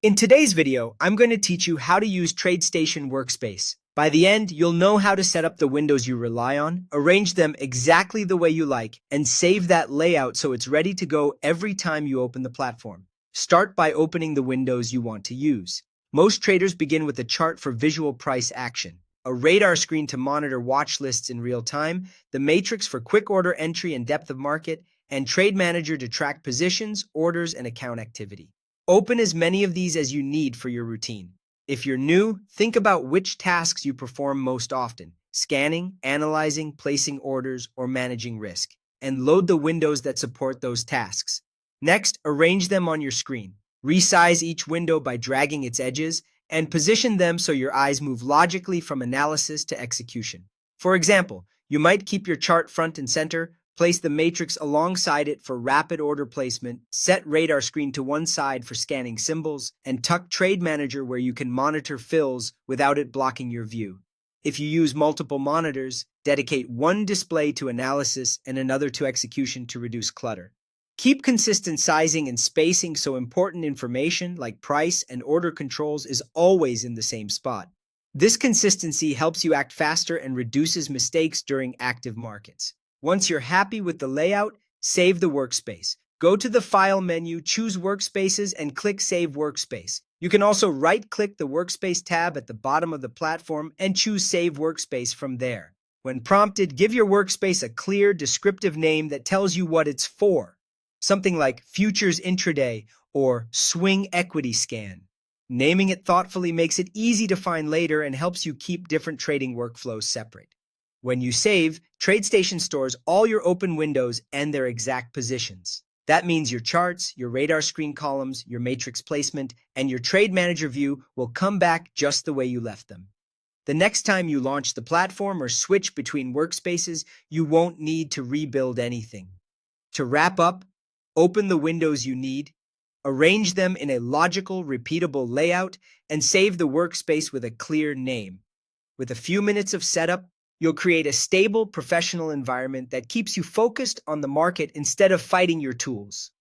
In today's video, I'm going to teach you how to use TradeStation Workspace. By the end, you'll know how to set up the windows you rely on, arrange them exactly the way you like, and save that layout so it's ready to go every time you open the platform. Start by opening the windows you want to use. Most traders begin with a chart for visual price action, a radar screen to monitor watch lists in real time, the matrix for quick order entry and depth of market, and Trade Manager to track positions, orders, and account activity. Open as many of these as you need for your routine. If you're new, think about which tasks you perform most often: scanning, analyzing, placing orders, or managing risk, and load the windows that support those tasks. Next, arrange them on your screen. Resize each window by dragging its edges, and position them so your eyes move logically from analysis to execution. For example, you might keep your chart front and center, place the matrix alongside it for rapid order placement, set RadarScreen to one side for scanning symbols, and tuck Trade Manager where you can monitor fills without it blocking your view. If you use multiple monitors, dedicate one display to analysis and another to execution to reduce clutter. Keep consistent sizing and spacing so important information like price and order controls is always in the same spot. This consistency helps you act faster and reduces mistakes during active markets. Once you're happy with the layout, save the workspace. Go to the File menu, choose Workspaces, and click Save Workspace. You can also right-click the Workspace tab at the bottom of the platform and choose Save Workspace from there. When prompted, give your workspace a clear, descriptive name that tells you what it's for. Something like Futures Intraday or Swing Equity Scan. Naming it thoughtfully makes it easy to find later and helps you keep different trading workflows separate. When you save, TradeStation stores all your open windows and their exact positions. That means your charts, your radar screen columns, your matrix placement, and your Trade Manager view will come back just the way you left them. The next time you launch the platform or switch between workspaces, you won't need to rebuild anything. To wrap up, open the windows you need, arrange them in a logical, repeatable layout, and save the workspace with a clear name. With a few minutes of setup, you'll create a stable, professional environment that keeps you focused on the market instead of fighting your tools.